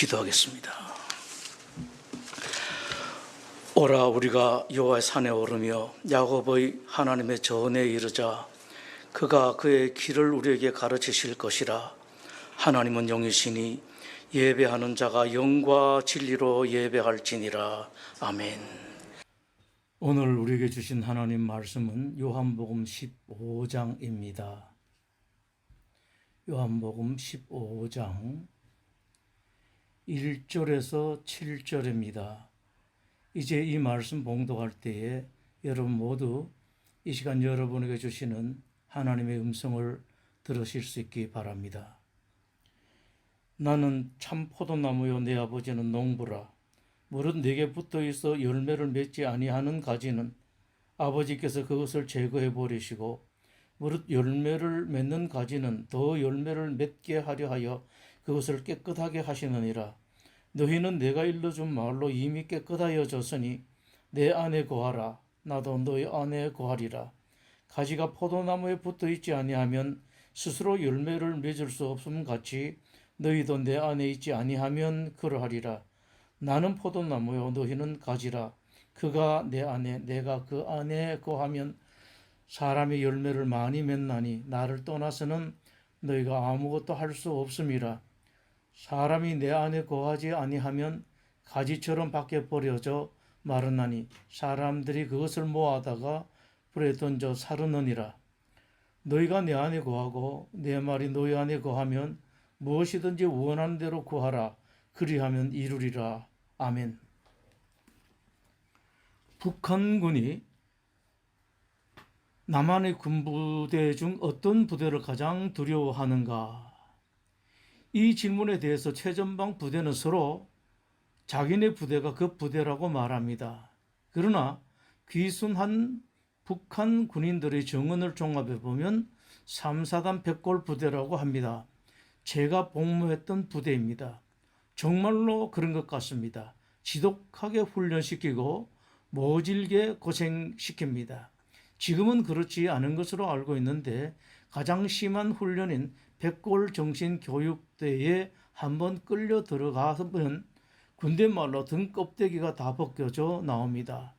기도하겠습니다. 오라 우리가 여호와의 산에 오르며 야곱의 하나님의 전에 이르자 그가 그의 길을 우리에게 가르치실 것이라. 하나님은 영이시니 예배하는 자가 영과 진리로 예배할지니라. 아멘. 오늘 우리에게 주신 하나님 말씀은 요한복음 15장입니다. 요한복음 15장 1절에서 7절입니다. 이제 이 말씀 봉독할 때에 여러분 모두 이 시간 여러분에게 주시는 하나님의 음성을 들으실 수 있기 바랍니다. 나는 참 포도나무요 내 아버지는 농부라. 무릇 내게 붙어 있어 열매를 맺지 아니하는 가지는 아버지께서 그것을 제거해 버리시고 무릇 열매를 맺는 가지는 더 열매를 맺게 하려 하여 그것을 깨끗하게 하시느니라. 너희는 내가 일러준 말로 이미 깨끗하여졌으니 내 안에 거하라. 나도 너희 안에 거하리라. 가지가 포도나무에 붙어 있지 아니하면 스스로 열매를 맺을 수 없음 같이 너희도 내 안에 있지 아니하면 그러하리라. 나는 포도나무요 너희는 가지라. 그가 내 안에 내가 그 안에 거하면 사람이 열매를 많이 맺나니 나를 떠나서는 너희가 아무것도 할 수 없음이라. 사람이 내 안에 거하지 아니하면 가지처럼 밖에 버려져 마르나니 사람들이 그것을 모아다가 불에 던져 사르느니라. 너희가 내 안에 거하고 내 말이 너희 안에 거하면 무엇이든지 원하는 대로 구하라. 그리하면 이루리라. 아멘. 북한군이 남한의 군부대 중 어떤 부대를 가장 두려워하는가? 이 질문에 대해서 최전방 부대는 서로 자기네 부대가 그 부대라고 말합니다. 그러나 귀순한 북한 군인들의 정언을 종합해 보면 3, 4단 백골 부대라고 합니다. 제가 복무했던 부대입니다. 정말로 그런 것 같습니다. 지독하게 훈련시키고 모질게 고생시킵니다. 지금은 그렇지 않은 것으로 알고 있는데 가장 심한 훈련인 백골 정신교육대에 한번 끌려 들어가면 군대 말로 등 껍데기가 다 벗겨져 나옵니다.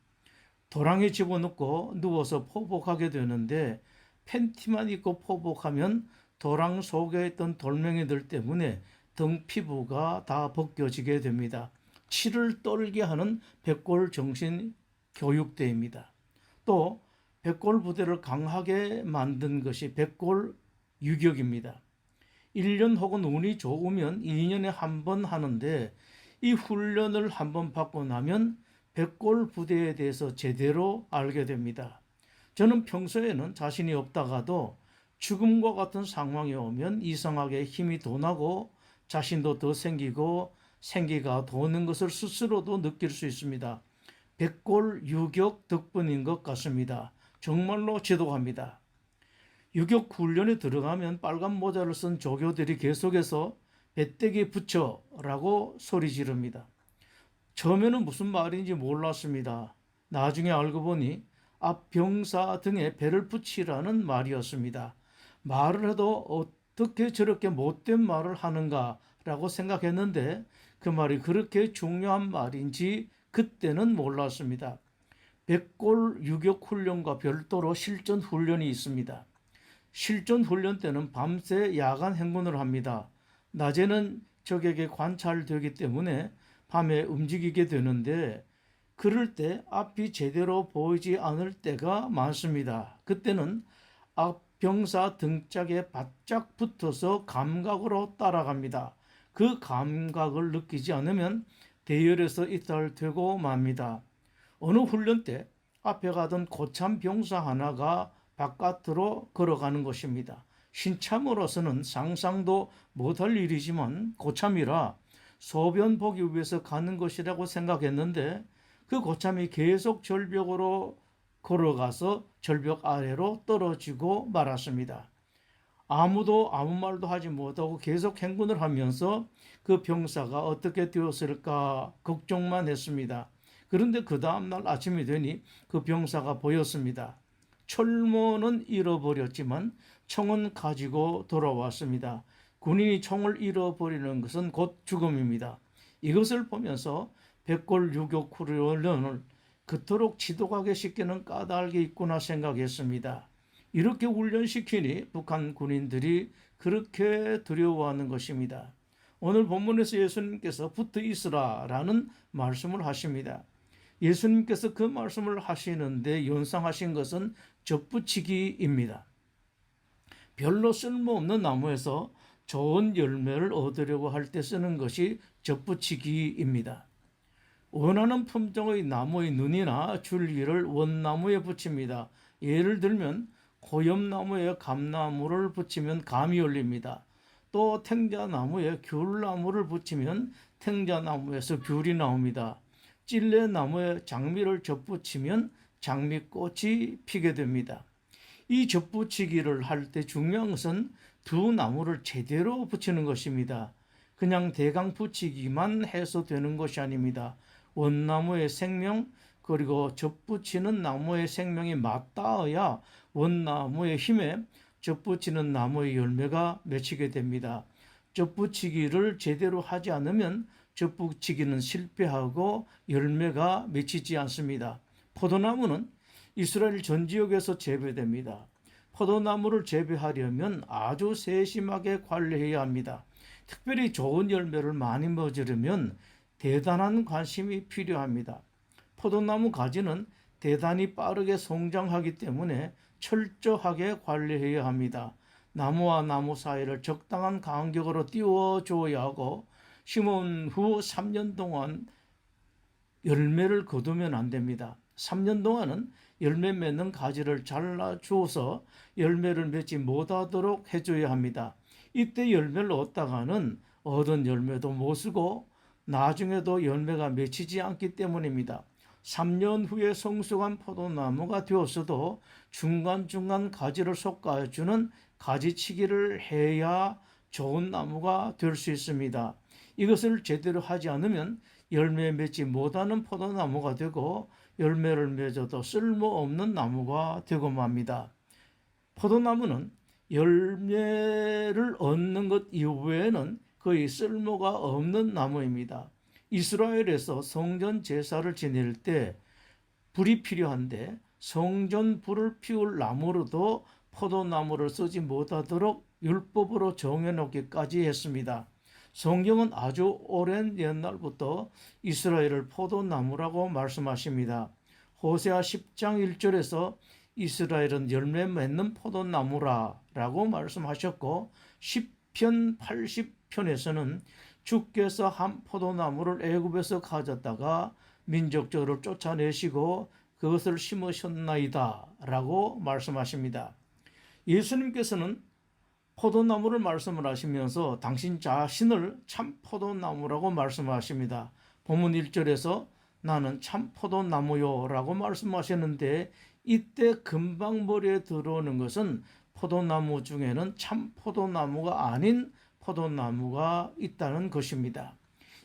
도랑에 집어넣고 누워서 포복하게 되는데 팬티만 입고 포복하면 도랑 속에 있던 돌멩이들 때문에 등 피부가 다 벗겨지게 됩니다. 치를 떨게 하는 백골 정신교육대입니다. 또 백골 부대를 강하게 만든 것이 백골 유격입니다. 1년 혹은 운이 좋으면 2년에 한 번 하는데 이 훈련을 한 번 받고 나면 백골 부대에 대해서 제대로 알게 됩니다. 저는 평소에는 자신이 없다가도 죽음과 같은 상황이 오면 이상하게 힘이 더 나고 자신도 더 생기고 생기가 도는 것을 스스로도 느낄 수 있습니다. 백골 유격 덕분인 것 같습니다. 정말로 지독합니다. 유격 훈련에 들어가면 빨간 모자를 쓴 조교들이 계속해서 배때기 붙여라고 소리 지릅니다. 처음에는 무슨 말인지 몰랐습니다. 나중에 알고 보니 앞 병사 등에 배를 붙이라는 말이었습니다. 말을 해도 어떻게 저렇게 못된 말을 하는가라고 생각했는데 그 말이 그렇게 중요한 말인지 그때는 몰랐습니다. 백골 유격 훈련과 별도로 실전 훈련이 있습니다. 실전 훈련 때는 밤새 야간 행군을 합니다. 낮에는 적에게 관찰되기 때문에 밤에 움직이게 되는데 그럴 때 앞이 제대로 보이지 않을 때가 많습니다. 그때는 앞 병사 등짝에 바짝 붙어서 감각으로 따라갑니다. 그 감각을 느끼지 않으면 대열에서 이탈되고 맙니다. 어느 훈련 때 앞에 가던 고참 병사 하나가 바깥으로 걸어가는 것입니다. 신참으로서는 상상도 못할 일이지만 고참이라 소변 보기 위해서 가는 것이라고 생각했는데 그 고참이 계속 절벽으로 걸어가서 절벽 아래로 떨어지고 말았습니다. 아무도 아무 말도 하지 못하고 계속 행군을 하면서 그 병사가 어떻게 되었을까 걱정만 했습니다. 그런데 그 다음날 아침이 되니 그 병사가 보였습니다. 철모는 잃어버렸지만 총은 가지고 돌아왔습니다. 군인이 총을 잃어버리는 것은 곧 죽음입니다. 이것을 보면서 백골유격훈련을 그토록 지독하게 시키는 까닭이 있구나 생각했습니다. 이렇게 훈련시키니 북한 군인들이 그렇게 두려워하는 것입니다. 오늘 본문에서 예수님께서 붙어 있으라라는 말씀을 하십니다. 예수님께서 그 말씀을 하시는데 연상하신 것은 접붙이기입니다. 별로 쓸모없는 나무에서 좋은 열매를 얻으려고 할 때 쓰는 것이 접붙이기입니다. 원하는 품종의 나무의 눈이나 줄기를 원나무에 붙입니다. 예를 들면 고염나무에 감나무를 붙이면 감이 열립니다. 또 탱자나무에 귤나무를 붙이면 탱자나무에서 귤이 나옵니다. 찔레나무에 장미를 접붙이면 장미꽃이 피게 됩니다. 이 접붙이기를 할 때 중요한 것은 두 나무를 제대로 붙이는 것입니다. 그냥 대강 붙이기만 해서 되는 것이 아닙니다. 원나무의 생명 그리고 접붙이는 나무의 생명이 맞닿아야 원나무의 힘에 접붙이는 나무의 열매가 맺히게 됩니다. 접붙이기를 제대로 하지 않으면 접붙이기는 실패하고 열매가 맺히지 않습니다. 포도나무는 이스라엘 전 지역에서 재배됩니다. 포도나무를 재배하려면 아주 세심하게 관리해야 합니다. 특별히 좋은 열매를 많이 맺으려면 대단한 관심이 필요합니다. 포도나무 가지는 대단히 빠르게 성장하기 때문에 철저하게 관리해야 합니다. 나무와 나무 사이를 적당한 간격으로 띄워줘야 하고 심은 후 3년 동안 열매를 거두면 안 됩니다. 3년 동안은 열매 맺는 가지를 잘라주어서 열매를 맺지 못하도록 해줘야 합니다. 이때 열매를 얻다가는 얻은 열매도 못 쓰고 나중에도 열매가 맺히지 않기 때문입니다. 3년 후에 성숙한 포도나무가 되었어도 중간중간 가지를 솎아주는 가지치기를 해야 좋은 나무가 될 수 있습니다. 이것을 제대로 하지 않으면 열매 맺지 못하는 포도나무가 되고 열매를 맺어도 쓸모없는 나무가 되고 맙니다. 포도나무는 열매를 얻는 것 이외에는 거의 쓸모가 없는 나무입니다. 이스라엘에서 성전 제사를 지낼 때 불이 필요한데 성전 불을 피울 나무로도 포도나무를 쓰지 못하도록 율법으로 정해놓기까지 했습니다. 성경은 아주 오랜 옛날부터 이스라엘을 포도나무라고 말씀하십니다. 호세아 10장 1절에서 이스라엘은 열매 맺는 포도나무라고 말씀하셨고 10편 80편에서는 주께서 한 포도나무를 애굽에서 가졌다가 민족적으로 쫓아내시고 그것을 심으셨나이다 라고 말씀하십니다. 예수님께서는 포도나무를 말씀을 하시면서 당신 자신을 참 포도나무라고 말씀하십니다. 본문 1절에서 나는 참 포도나무요 라고 말씀하셨는데 이때 금방 머리에 들어오는 것은 포도나무 중에는 참 포도나무가 아닌 포도나무가 있다는 것입니다.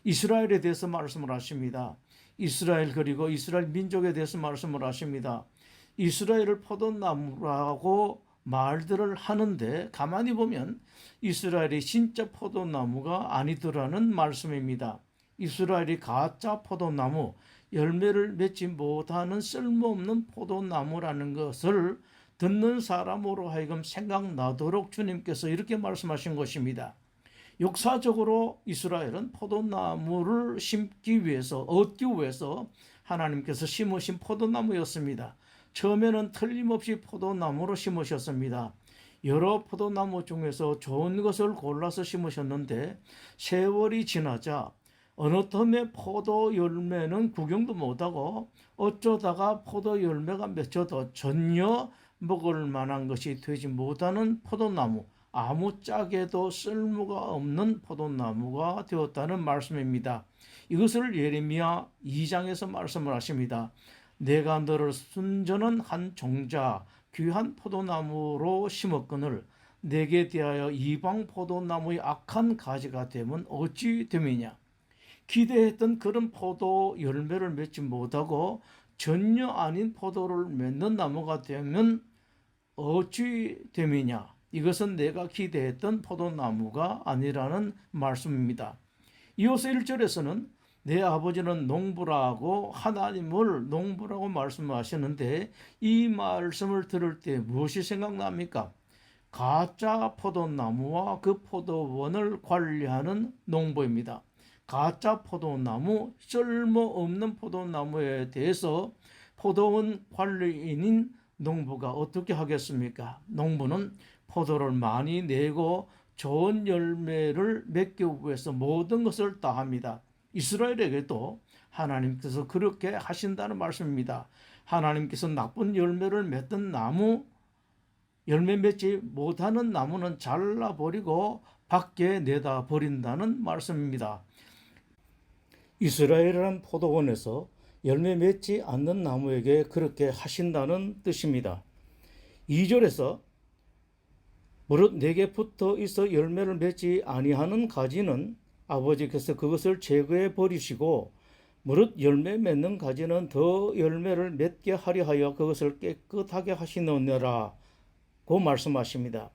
이스라엘에 대해서 말씀을 하십니다. 이스라엘 그리고 이스라엘 민족에 대해서 말씀을 하십니다. 이스라엘을 포도나무라고 말들을 하는데 가만히 보면 이스라엘이 진짜 포도나무가 아니더라는 말씀입니다. 이스라엘이 가짜 포도나무, 열매를 맺지 못하는 쓸모없는 포도나무라는 것을 듣는 사람으로 하여금 생각나도록 주님께서 이렇게 말씀하신 것입니다. 역사적으로 이스라엘은 포도나무를 심기 위해서, 얻기 위해서 하나님께서 심으신 포도나무였습니다. 처음에는 틀림없이 포도나무로 심으셨습니다. 여러 포도나무 중에서 좋은 것을 골라서 심으셨는데 세월이 지나자 어느 틈에 포도 열매는 구경도 못하고 어쩌다가 포도 열매가 맺혀도 전혀 먹을 만한 것이 되지 못하는 포도나무, 아무짝에도 쓸모가 없는 포도나무가 되었다는 말씀입니다. 이것을 예레미야 2장에서 말씀을 하십니다. 내가 너를 순전한 한 종자 귀한 포도나무로 심었거늘 내게 대하여 이방 포도나무의 악한 가지가 되면 어찌 됨이냐. 기대했던 그런 포도 열매를 맺지 못하고 전혀 아닌 포도를 맺는 나무가 되면 어찌 됨이냐. 이것은 내가 기대했던 포도나무가 아니라는 말씀입니다. 이어서 1절에서는 내 아버지는 농부라고 하나님을 농부라고 말씀하시는데 이 말씀을 들을 때 무엇이 생각납니까? 가짜 포도나무와 그 포도원을 관리하는 농부입니다. 가짜 포도나무, 쓸모없는 포도나무에 대해서 포도원 관리인인 농부가 어떻게 하겠습니까? 농부는 포도를 많이 내고 좋은 열매를 맺기 위해서 모든 것을 다합니다. 이스라엘에게도 하나님께서 그렇게 하신다는 말씀입니다. 하나님께서 나쁜 열매를 맺던 나무, 열매 맺지 못하는 나무는 잘라버리고 밖에 내다 버린다는 말씀입니다. 이스라엘이란 포도원에서 열매 맺지 않는 나무에게 그렇게 하신다는 뜻입니다. 2절에서 무릇 내게 붙어 있어 열매를 맺지 아니하는 가지는 아버지께서 그것을 제거해 버리시고 무릇 열매 맺는 가지는 더 열매를 맺게 하려 하여 그것을 깨끗하게 하시느니라 고 말씀하십니다.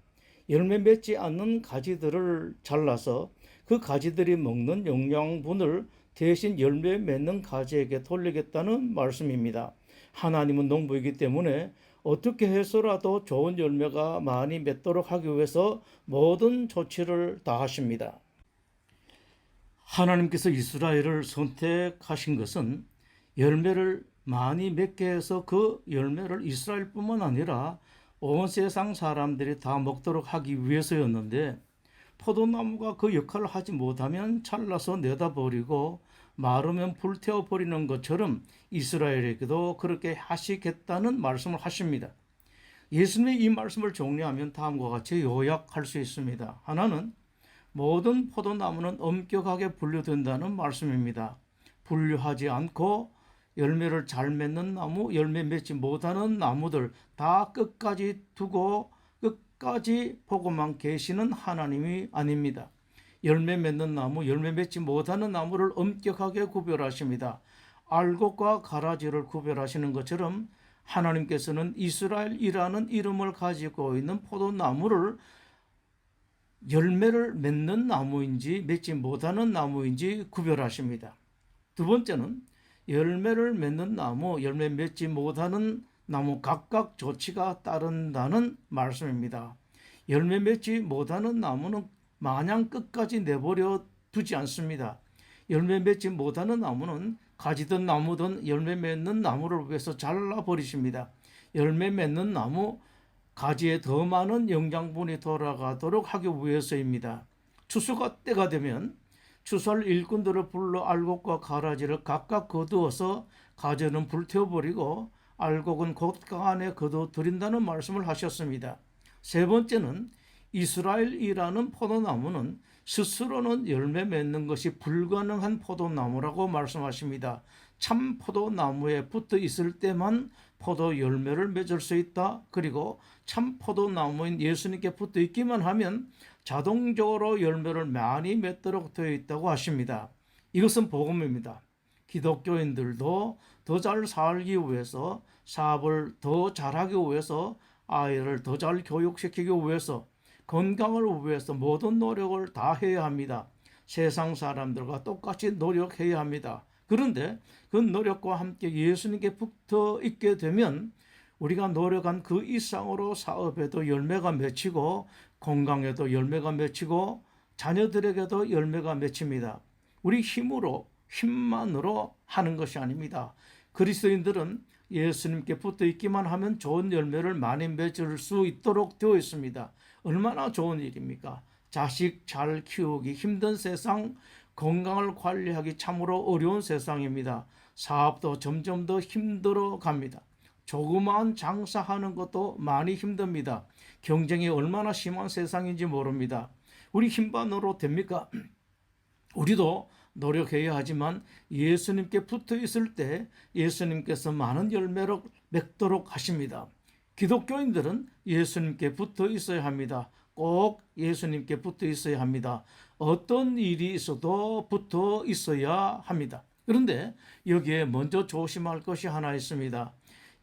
열매 맺지 않는 가지들을 잘라서 그 가지들이 먹는 영양분을 대신 열매 맺는 가지에게 돌리겠다는 말씀입니다. 하나님은 농부이기 때문에 어떻게 해서라도 좋은 열매가 많이 맺도록 하기 위해서 모든 조치를 다하십니다. 하나님께서 이스라엘을 선택하신 것은 열매를 많이 맺게 해서 그 열매를 이스라엘뿐만 아니라 온 세상 사람들이 다 먹도록 하기 위해서였는데 포도나무가 그 역할을 하지 못하면 잘라서 내다버리고 마르면 불태워버리는 것처럼 이스라엘에게도 그렇게 하시겠다는 말씀을 하십니다. 예수님의 이 말씀을 정리하면 다음과 같이 요약할 수 있습니다. 하나는 모든 포도나무는 엄격하게 분류된다는 말씀입니다. 분류하지 않고 열매를 잘 맺는 나무, 열매 맺지 못하는 나무들 다 끝까지 두고 끝까지 보고만 계시는 하나님이 아닙니다. 열매 맺는 나무, 열매 맺지 못하는 나무를 엄격하게 구별하십니다. 알곡과 가라지를 구별하시는 것처럼 하나님께서는 이스라엘이라는 이름을 가지고 있는 포도나무를 열매를 맺는 나무인지 맺지 못하는 나무인지 구별하십니다. 두 번째는 열매를 맺는 나무, 열매 맺지 못하는 나무 각각 조치가 따른다는 말씀입니다. 열매 맺지 못하는 나무는 마냥 끝까지 내버려 두지 않습니다. 열매 맺지 못하는 나무는 가지든 나무든 열매 맺는 나무를 위해서 잘라버리십니다. 열매 맺는 나무, 가지에 더 많은 영양분이 돌아가도록 하기 위해서입니다. 추수가 때가 되면 추수할 일꾼들을 불러 알곡과 가라지를 각각 거두어서 가지는 불태워버리고 알곡은 곳간에 거둬들인다는 말씀을 하셨습니다. 세 번째는 이스라엘이라는 포도나무는 스스로는 열매 맺는 것이 불가능한 포도나무라고 말씀하십니다. 참 포도나무에 붙어 있을 때만 포도 열매를 맺을 수 있다. 그리고 참 포도나무인 예수님께 붙어 있기만 하면 자동적으로 열매를 많이 맺도록 되어 있다고 하십니다. 이것은 복음입니다. 기독교인들도 더 잘 살기 위해서, 사업을 더 잘하기 위해서, 아이를 더 잘 교육시키기 위해서, 건강을 위해서 모든 노력을 다 해야 합니다. 세상 사람들과 똑같이 노력해야 합니다. 그런데 그 노력과 함께 예수님께 붙어 있게 되면 우리가 노력한 그 이상으로 사업에도 열매가 맺히고 건강에도 열매가 맺히고 자녀들에게도 열매가 맺힙니다. 우리 힘만으로 하는 것이 아닙니다. 그리스도인들은 예수님께 붙어 있기만 하면 좋은 열매를 많이 맺을 수 있도록 되어 있습니다. 얼마나 좋은 일입니까? 자식 잘 키우기 힘든 세상, 건강을 관리하기 참으로 어려운 세상입니다. 사업도 점점 더 힘들어 갑니다. 조그마한 장사하는 것도 많이 힘듭니다. 경쟁이 얼마나 심한 세상인지 모릅니다. 우리 힘만으로 됩니까? 우리도 노력해야 하지만 예수님께 붙어 있을 때 예수님께서 많은 열매를 맺도록 하십니다. 기독교인들은 예수님께 붙어 있어야 합니다. 꼭 예수님께 붙어 있어야 합니다. 어떤 일이 있어도 붙어 있어야 합니다. 그런데 여기에 먼저 조심할 것이 하나 있습니다.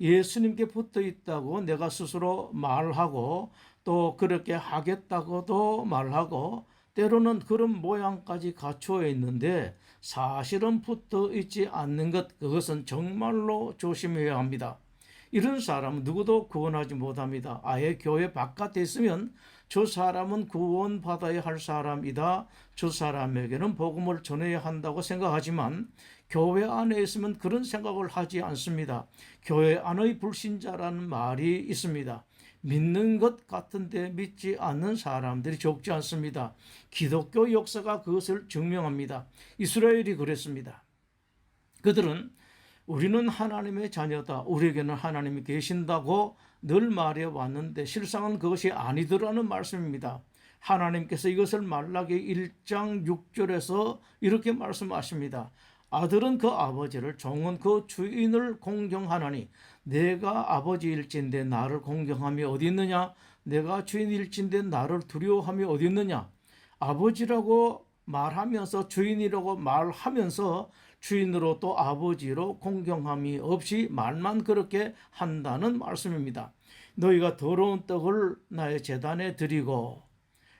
예수님께 붙어 있다고 내가 스스로 말하고 또 그렇게 하겠다고도 말하고 때로는 그런 모양까지 갖추어 있는데 사실은 붙어 있지 않는 것, 그것은 정말로 조심해야 합니다. 이런 사람은 누구도 구원하지 못합니다. 아예 교회 바깥에 있으면 저 사람은 구원받아야 할 사람이다, 저 사람에게는 복음을 전해야 한다고 생각하지만 교회 안에 있으면 그런 생각을 하지 않습니다. 교회 안의 불신자라는 말이 있습니다. 믿는 것 같은데 믿지 않는 사람들이 적지 않습니다. 기독교 역사가 그것을 증명합니다. 이스라엘이 그랬습니다. 그들은 우리는 하나님의 자녀다, 우리에게는 하나님이 계신다고 늘 말해 왔는데 실상은 그것이 아니더라는 말씀입니다. 하나님께서 이것을 말라기 1장 6절에서 이렇게 말씀하십니다. 아들은 그 아버지를, 종은 그 주인을 공경하나니 내가 아버지일진데 나를 공경함이 어디 있느냐? 내가 주인일진데 나를 두려워함이 어디 있느냐? 아버지라고 말하면서 주인이라고 말하면서 주인으로 또 아버지로 공경함이 없이 말만 그렇게 한다는 말씀입니다. 너희가 더러운 떡을 나의 제단에 드리고,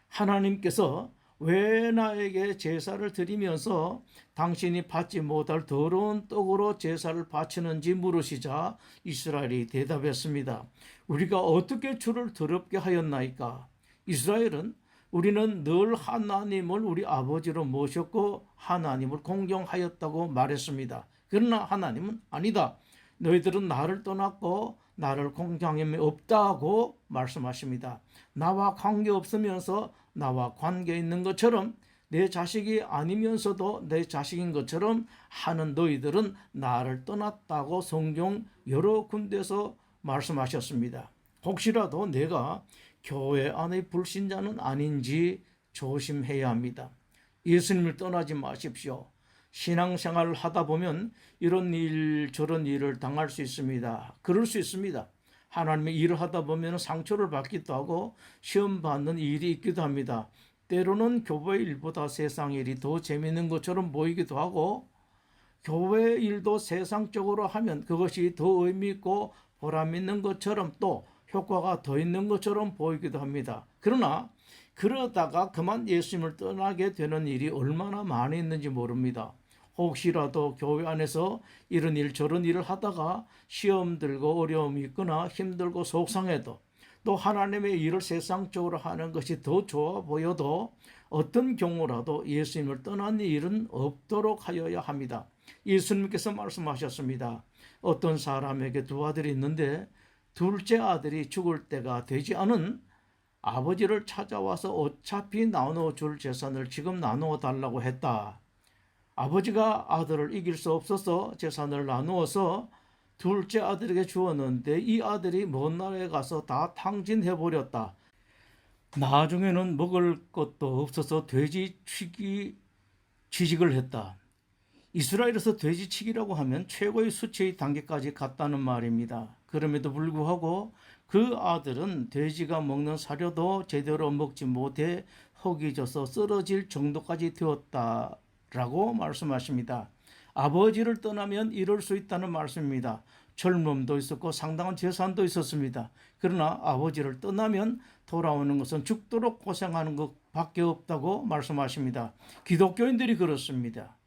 하나님께서 왜 나에게 제사를 드리면서 당신이 받지 못할 더러운 떡으로 제사를 바치는지 물으시자 이스라엘이 대답했습니다. 우리가 어떻게 주를 더럽게 하였나이까? 이스라엘은 우리는 늘 하나님을 우리 아버지로 모셨고 하나님을 공경하였다고 말했습니다. 그러나 하나님은 아니다, 너희들은 나를 떠났고 나를 공경함이 없다고 말씀하십니다. 나와 관계없으면서 나와 관계 있는 것처럼, 내 자식이 아니면서도 내 자식인 것처럼 하는 너희들은 나를 떠났다고 성경 여러 군데서 말씀하셨습니다. 혹시라도 내가 교회 안의 불신자는 아닌지 조심해야 합니다. 예수님을 떠나지 마십시오. 신앙생활을 하다 보면 이런 일 저런 일을 당할 수 있습니다. 그럴 수 있습니다. 하나님의 일을 하다 보면 상처를 받기도 하고 시험 받는 일이 있기도 합니다. 때로는 교회 일보다 세상 일이 더 재미있는 것처럼 보이기도 하고, 교회 일도 세상적으로 하면 그것이 더 의미 있고 보람 있는 것처럼 또 효과가 더 있는 것처럼 보이기도 합니다. 그러나 그러다가 그만 예수님을 떠나게 되는 일이 얼마나 많이 있는지 모릅니다. 혹시라도 교회 안에서 이런 일 저런 일을 하다가 시험 들고 어려움이 있거나 힘들고 속상해도, 또 하나님의 일을 세상적으로 하는 것이 더 좋아 보여도 어떤 경우라도 예수님을 떠난 일은 없도록 하여야 합니다. 예수님께서 말씀하셨습니다. 어떤 사람에게 두 아들이 있는데 둘째 아들이 죽을 때가 되지 않은 아버지를 찾아와서 어차피 나눠줄 재산을 지금 나누어 달라고 했다. 아버지가 아들을 이길 수 없어서 재산을 나누어서 둘째 아들에게 주었는데 이 아들이 먼 나라에 가서 다 탕진해버렸다. 나중에는 먹을 것도 없어서 취직을 했다. 이스라엘에서 돼지치기라고 하면 최고의 수치의 단계까지 갔다는 말입니다. 그럼에도 불구하고 그 아들은 돼지가 먹는 사료도 제대로 먹지 못해 허기져서 쓰러질 정도까지 되었다라고 말씀하십니다. 아버지를 떠나면 이럴 수 있다는 말씀입니다. 젊음도 있었고 상당한 재산도 있었습니다. 그러나 아버지를 떠나면 돌아오는 것은 죽도록 고생하는 것밖에 없다고 말씀하십니다. 기독교인들이 그렇습니다.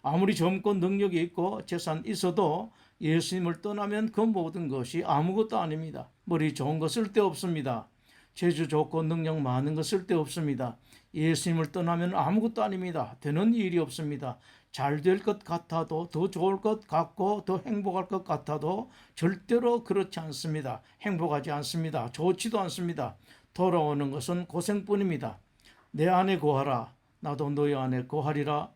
아무리 젊고 능력이 있고 재산 있어도 예수님을 떠나면 그 모든 것이 아무것도 아닙니다. 머리 좋은 거 쓸데없습니다. 재주 좋고 능력 많은 거 쓸데없습니다. 예수님을 떠나면 아무것도 아닙니다. 되는 일이 없습니다. 잘 될 것 같아도, 더 좋을 것 같고 더 행복할 것 같아도 절대로 그렇지 않습니다. 행복하지 않습니다. 좋지도 않습니다. 돌아오는 것은 고생뿐입니다. 내 안에 거하라, 나도 너희 안에 거하리라.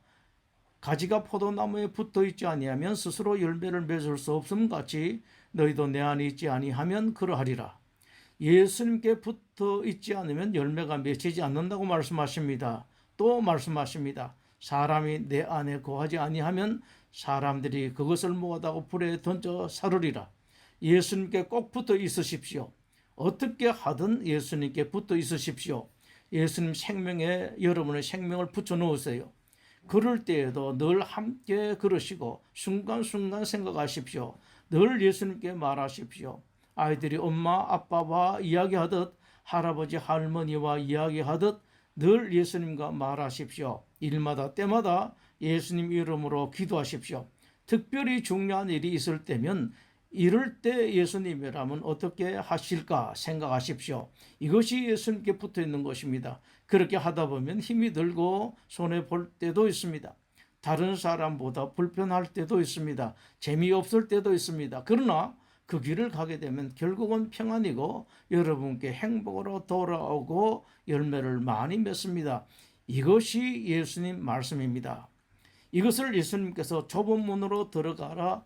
가지가 포도나무에 붙어 있지 아니하면 스스로 열매를 맺을 수 없음 같이 너희도 내 안에 있지 아니하면 그러하리라. 예수님께 붙어 있지 않으면 열매가 맺히지 않는다고 말씀하십니다. 또 말씀하십니다. 사람이 내 안에 거하지 아니하면 사람들이 그것을 모아다가 불에 던져 사르리라. 예수님께 꼭 붙어 있으십시오. 어떻게 하든 예수님께 붙어 있으십시오. 예수님 생명에 여러분의 생명을 붙여 놓으세요. 그럴 때에도 늘 함께 걸으시고 순간순간 생각하십시오. 늘 예수님께 말하십시오. 아이들이 엄마 아빠와 이야기하듯, 할아버지 할머니와 이야기하듯 늘 예수님과 말하십시오. 일마다 때마다 예수님 이름으로 기도하십시오. 특별히 중요한 일이 있을 때면 이럴 때 예수님이라면 어떻게 하실까 생각하십시오. 이것이 예수님께 붙어 있는 것입니다. 그렇게 하다 보면 힘이 들고 손해 볼 때도 있습니다. 다른 사람보다 불편할 때도 있습니다. 재미없을 때도 있습니다. 그러나 그 길을 가게 되면 결국은 평안이고 여러분께 행복으로 돌아오고 열매를 많이 맺습니다. 이것이 예수님 말씀입니다. 이것을 예수님께서 좁은 문으로 들어가라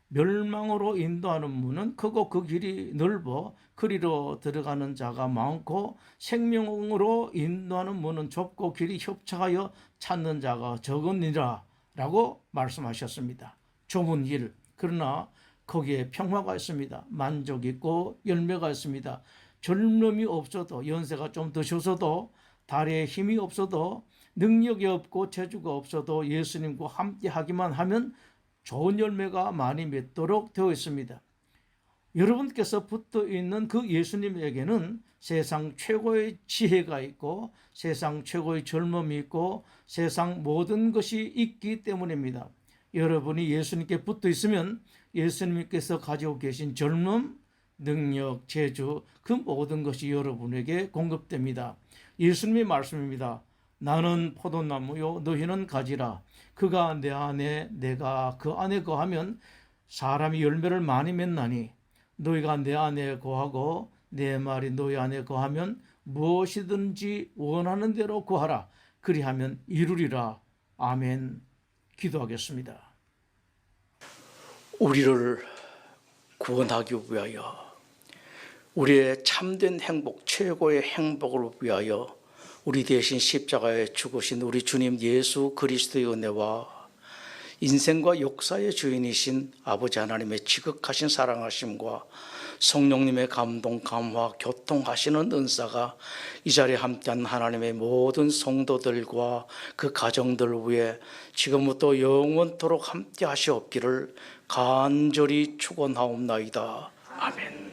멸망으로 인도하는 문은 크고 그 길이 넓어 그리로 들어가는 자가 많고 생명으로 인도하는 문은 좁고 길이 협착하여 찾는 자가 적으니라 라고 말씀하셨습니다. 좁은 길, 그러나 거기에 평화가 있습니다. 만족 있고 열매가 있습니다. 젊음이 없어도, 연세가 좀 드셔서도, 다리에 힘이 없어도, 능력이 없고 재주가 없어도 예수님과 함께 하기만 하면 좋은 열매가 많이 맺도록 되어 있습니다. 여러분께서 붙어 있는 그 예수님에게는 세상 최고의 지혜가 있고 세상 최고의 젊음이 있고 세상 모든 것이 있기 때문입니다. 여러분이 예수님께 붙어 있으면 예수님께서 가지고 계신 젊음, 능력, 재주 그 모든 것이 여러분에게 공급됩니다. 예수님의 말씀입니다. 나는 포도나무요 너희는 가지라. 그가 내 안에 내가 그 안에 거하면 사람이 열매를 많이 맺나니 너희가 내 안에 거하고 내 말이 너희 안에 거하면 무엇이든지 원하는 대로 구하라. 그리하면 이루리라. 아멘. 기도하겠습니다. 우리를 구원하기 위하여 우리의 참된 행복, 최고의 행복을 위하여 우리 대신 십자가에 죽으신 우리 주님 예수 그리스도의 은혜와 인생과 역사의 주인이신 아버지 하나님의 지극하신 사랑하심과 성령님의 감동, 감화, 교통하시는 은사가 이 자리에 함께한 하나님의 모든 성도들과 그 가정들 위해 지금부터 영원토록 함께 하시옵기를 간절히 축원하옵나이다. 아멘.